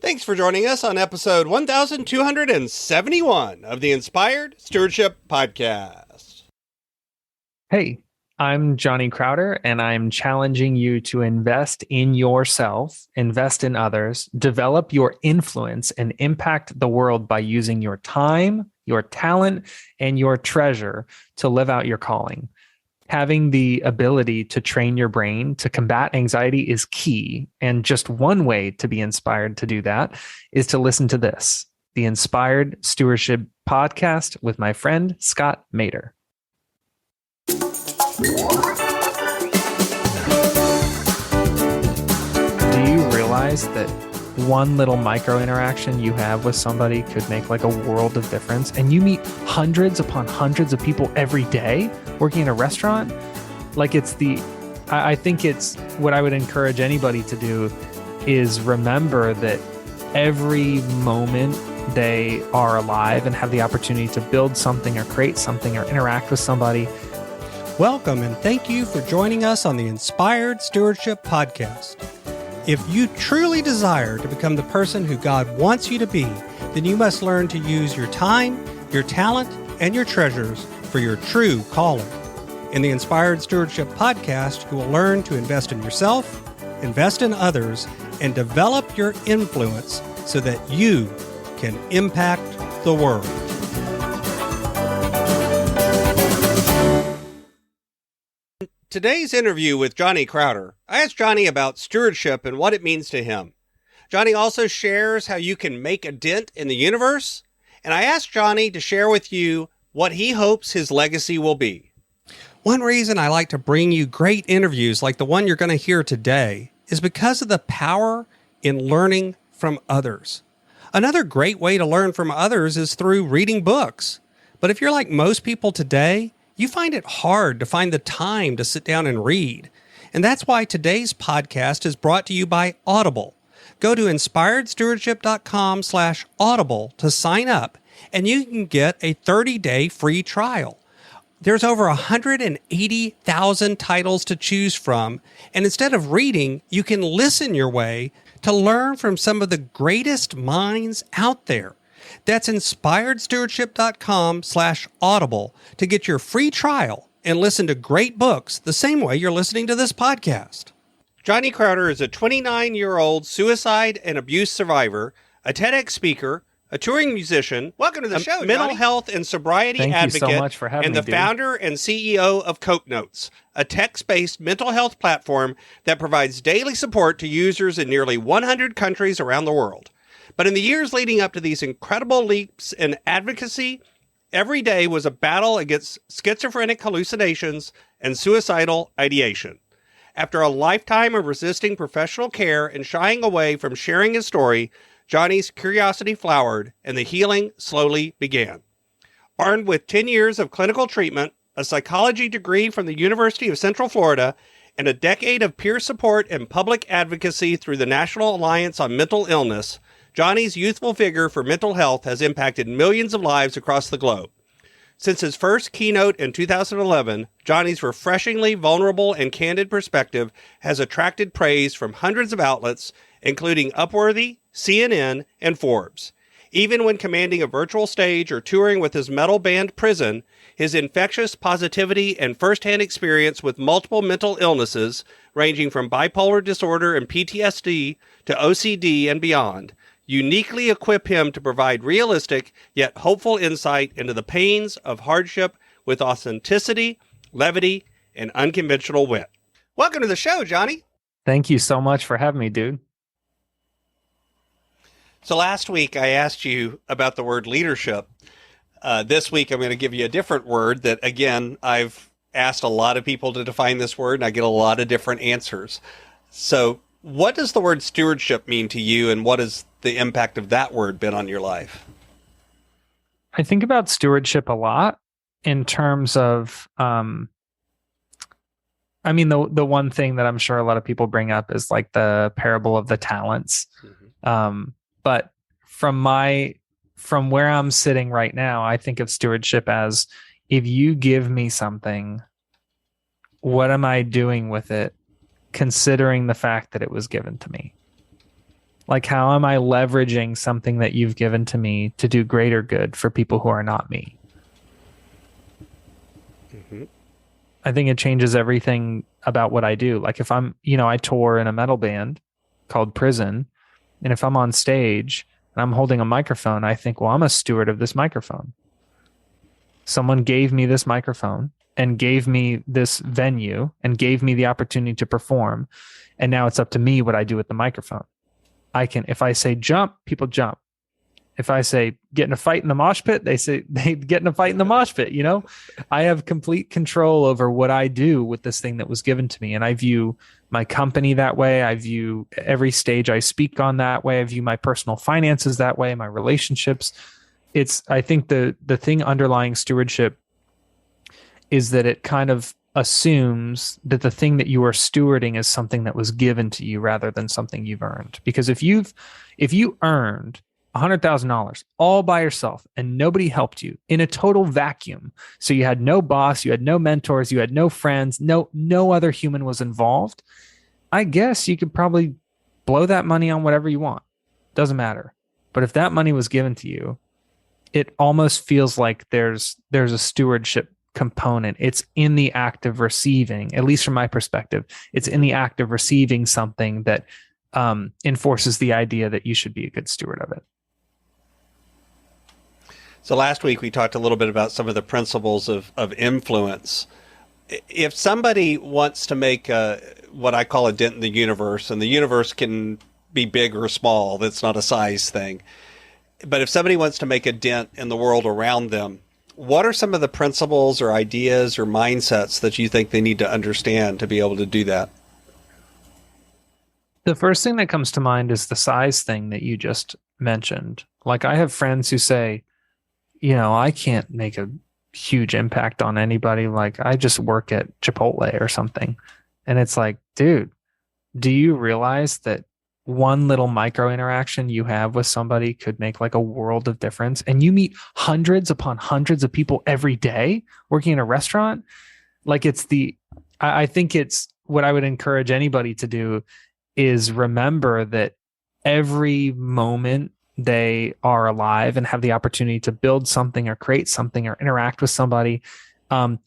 Thanks for joining us on episode 1271 of the Inspired Stewardship Podcast. Hey, I'm Johnny Crowder, and I'm challenging you to invest in yourself, invest in others, develop your influence, and impact the world by using your time, your talent, and your treasure to live out your calling. Having the ability to train your brain to combat anxiety is key. And just one way to be inspired to do that is to listen to this, the Inspired Stewardship Podcast with my friend, Scott Mater. Do you realize that one little micro interaction you have with somebody could make like a world of difference? And you meet hundreds upon hundreds of people every day working in a restaurant. I think it's what I would encourage anybody to do is remember that every moment they are alive and have the opportunity to build something or create something or interact with somebody. Welcome and thank you for joining us on the Inspired Stewardship Podcast. If you truly desire to become the person who God wants you to be, then you must learn to use your time, your talent, and your treasures for your true calling. In the Inspired Stewardship Podcast, you will learn to invest in yourself, invest in others, and develop your influence so that you can impact the world. Today's interview with Johnny Crowder, I asked Johnny about stewardship and what it means to him. Johnny also shares how you can make a dent in the universe, and I asked Johnny to share with you what he hopes his legacy will be. One reason I like to bring you great interviews like the one you're going to hear today is because of the power in learning from others. Another great way to learn from others is through reading books. But if you're like most people today, you find it hard to find the time to sit down and read. And that's why today's podcast is brought to you by Audible. Go to inspiredstewardship.com/audible to sign up, and you can get a 30-day free trial. There's over 180,000 titles to choose from, and instead of reading, you can listen your way to learn from some of the greatest minds out there. That's inspiredstewardship.com/audible to get your free trial and listen to great books the same way you're listening to this podcast. Johnny Crowder is a 29-year-old suicide and abuse survivor, a TEDx speaker, a touring musician. Welcome to the show, mental Johnny. Health and sobriety advocate, you so much for having and me, the founder and CEO of Coke Notes, a text-based mental health platform that provides daily support to users in nearly 100 countries around the world. But in the years leading up to these incredible leaps in advocacy, every day was a battle against schizophrenic hallucinations and suicidal ideation. After a lifetime of resisting professional care and shying away from sharing his story, Johnny's curiosity flowered and the healing slowly began. Armed with 10 years of clinical treatment, a psychology degree from the University of Central Florida, and a decade of peer support and public advocacy through the National Alliance on Mental Illness, Johnny's youthful vigor for mental health has impacted millions of lives across the globe. Since his first keynote in 2011, Johnny's refreshingly vulnerable and candid perspective has attracted praise from hundreds of outlets, including Upworthy, CNN, and Forbes. Even when commanding a virtual stage or touring with his metal band Prison, his infectious positivity and firsthand experience with multiple mental illnesses, ranging from bipolar disorder and PTSD to OCD and beyond, uniquely equip him to provide realistic yet hopeful insight into the pains of hardship with authenticity, levity, and unconventional wit. Welcome to the show, Johnny. Thank you so much for having me, dude. So last week I asked you about the word leadership. This week I'm going to give you a different word that, again, I've asked a lot of people to define this word, and I get a lot of different answers. So what does the word stewardship mean to you, and what has the impact of that word been on your life? I think about stewardship a lot in terms of, the one thing that I'm sure a lot of people bring up is like the parable of the talents. Mm-hmm. But from where I'm sitting right now, I think of stewardship as, if you give me something, what am I doing with it, considering the fact that it was given to me? Like, how am I leveraging something that you've given to me to do greater good for people who are not me? Mm-hmm. I think it changes everything about what I do. Like if I tour in a metal band called Prison, and if I'm on stage and I'm holding a microphone, I think, well, I'm a steward of this microphone. Someone gave me this microphone and gave me this venue and gave me the opportunity to perform. And now it's up to me what I do with the microphone. If I say jump, people jump. If I say get in a fight in the mosh pit, they say they get in a fight in the mosh pit. I have complete control over what I do with this thing that was given to me. And I view my company that way. I view every stage I speak on that way. I view my personal finances that way, my relationships. I think the thing underlying stewardship is that it kind of assumes that the thing that you are stewarding is something that was given to you rather than something you've earned. Because if you earned $100,000 all by yourself and nobody helped you in a total vacuum, so you had no boss, you had no mentors, you had no friends, no other human was involved, I guess you could probably blow that money on whatever you want. Doesn't matter. But if that money was given to you, it almost feels like there's a stewardship component. It's in the act of receiving, at least from my perspective, it's in the act of receiving something that enforces the idea that you should be a good steward of it. So last week we talked a little bit about some of the principles of influence. If somebody wants to make what I call a dent in the universe, and the universe can be big or small, that's not a size thing. But if somebody wants to make a dent in the world around them, what are some of the principles or ideas or mindsets that you think they need to understand to be able to do that? The first thing that comes to mind is the size thing that you just mentioned. Like I have friends who say, I can't make a huge impact on anybody. Like I just work at Chipotle or something. And it's like, dude, do you realize that one little micro interaction you have with somebody could make like a world of difference? And you meet hundreds upon hundreds of people every day working in a restaurant. Like I think it's what I would encourage anybody to do is remember that every moment they are alive and have the opportunity to build something or create something or interact with somebody,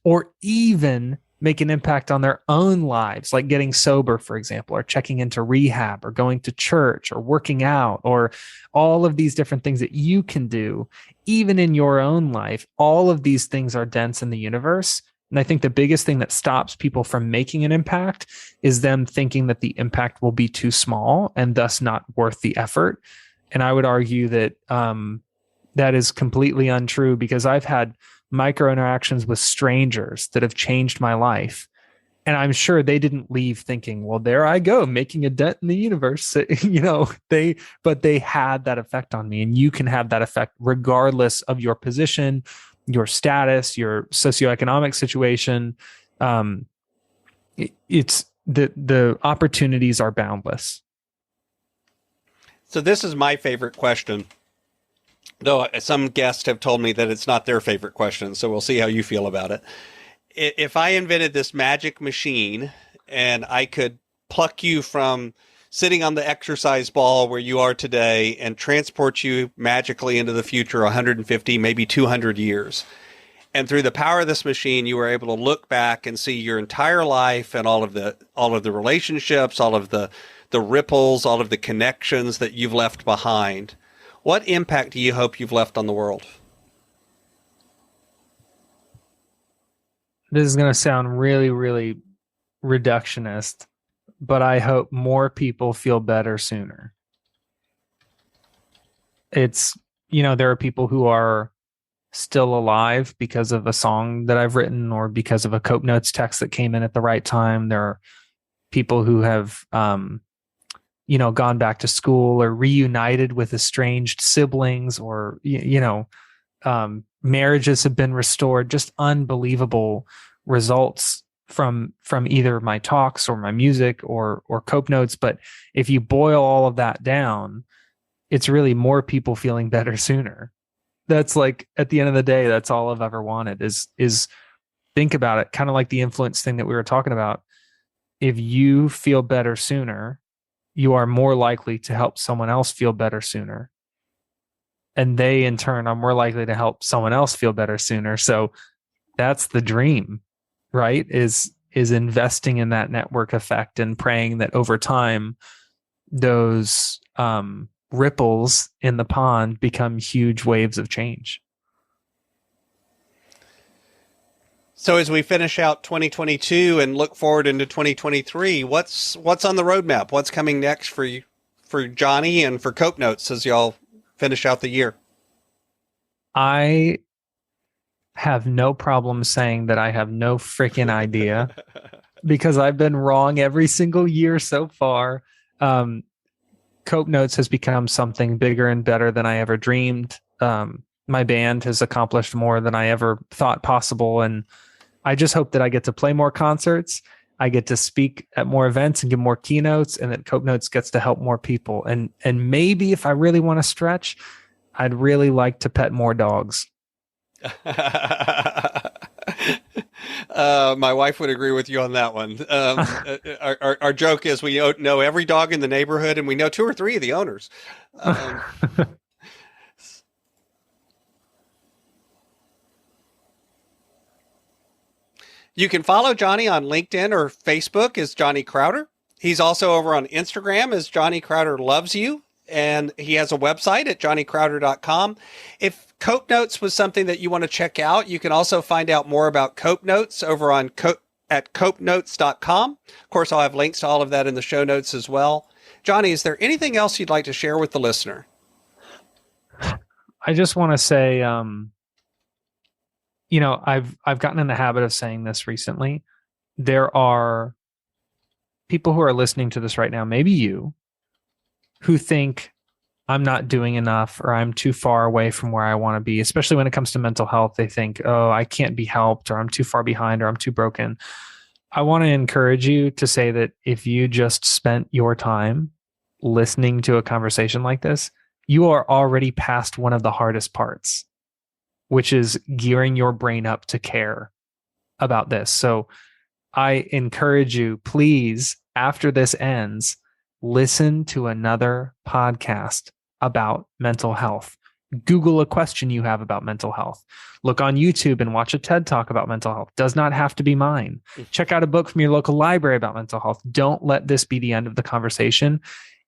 or even make an impact on their own lives, like getting sober, for example, or checking into rehab or going to church or working out, or all of these different things that you can do, even in your own life. All of these things are dents in the universe. And I think the biggest thing that stops people from making an impact is them thinking that the impact will be too small and thus not worth the effort. And I would argue that that is completely untrue, because I've had micro interactions with strangers that have changed my life. And I'm sure they didn't leave thinking, well, there I go, making a dent in the universe. But they had that effect on me. And you can have that effect regardless of your position, your status, your socioeconomic situation. It's the opportunities are boundless. So this is my favorite question, though some guests have told me that it's not their favorite question. So we'll see how you feel about it. If I invented this magic machine and I could pluck you from sitting on the exercise ball where you are today and transport you magically into the future 150, maybe 200 years. And through the power of this machine, you were able to look back and see your entire life and all of the relationships, all of the ripples, all of the connections that you've left behind. What impact do you hope you've left on the world? This is going to sound really, really reductionist, but I hope more people feel better sooner. It's, there are people who are still alive because of a song that I've written or because of a Cope Notes text that came in at the right time. There are people who have, gone back to school or reunited with estranged siblings, or, marriages have been restored. Just unbelievable results from either my talks or my music or Cope Notes. But if you boil all of that down, it's really more people feeling better sooner. That's like, at the end of the day, that's all I've ever wanted is think about it. Kind of like the influence thing that we were talking about. If you feel better sooner, you are more likely to help someone else feel better sooner. And they, in turn, are more likely to help someone else feel better sooner. So that's the dream, right? Is investing in that network effect and praying that over time, those ripples in the pond become huge waves of change. So as we finish out 2022 and look forward into 2023, what's on the roadmap? What's coming next for you, for Johnny and for Cope Notes as y'all finish out the year? I have no problem saying that I have no freaking idea because I've been wrong every single year so far. Cope Notes has become something bigger and better than I ever dreamed. My band has accomplished more than I ever thought possible. And I just hope that I get to play more concerts. I get to speak at more events and give more keynotes, and that Cope Notes gets to help more people. And maybe if I really want to stretch, I'd really like to pet more dogs. My wife would agree with you on that one. Our joke is we know every dog in the neighborhood, and we know 2 or 3 of the owners. You can follow Johnny on LinkedIn or Facebook as Johnny Crowder. He's also over on Instagram as Johnny Crowder Loves You, and he has a website at johnnycrowder.com. If Cope Notes was something that you want to check out, you can also find out more about Cope Notes over on at copenotes.com. Of course, I'll have links to all of that in the show notes as well. Johnny, is there anything else you'd like to share with the listener? I just want to say, I've gotten in the habit of saying this recently. There are people who are listening to this right now, maybe you, who think I'm not doing enough or I'm too far away from where I want to be, especially when it comes to mental health. They think, oh, I can't be helped, or I'm too far behind, or I'm too broken. I want to encourage you to say that if you just spent your time listening to a conversation like this, you are already past one of the hardest parts, which is gearing your brain up to care about this. So I encourage you, please, after this ends, listen to another podcast about mental health. Google a question you have about mental health. Look on YouTube and watch a TED Talk about mental health. Does not have to be mine. Check out a book from your local library about mental health. Don't let this be the end of the conversation.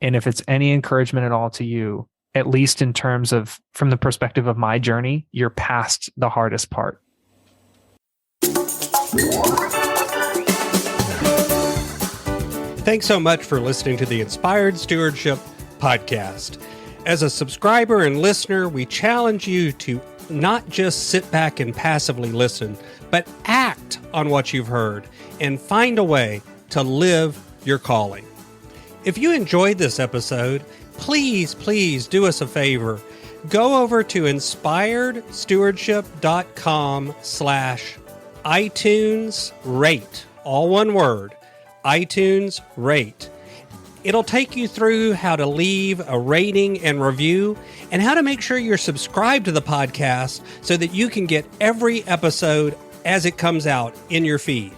And if it's any encouragement at all to you, at least in terms of, from the perspective of my journey, you're past the hardest part. Thanks so much for listening to the Inspired Stewardship podcast. As a subscriber and listener, we challenge you to not just sit back and passively listen, but act on what you've heard and find a way to live your calling. If you enjoyed this episode, please do us a favor. Go over to inspiredstewardship.com/iTunes rate, all one word, iTunes rate. It'll take you through how to leave a rating and review and how to make sure you're subscribed to the podcast so that you can get every episode as it comes out in your feed.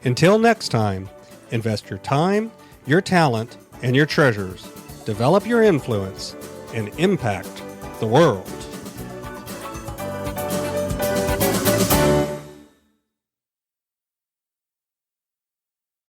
Until next time, invest your time, your talent, and your treasures. Develop your influence and impact the world.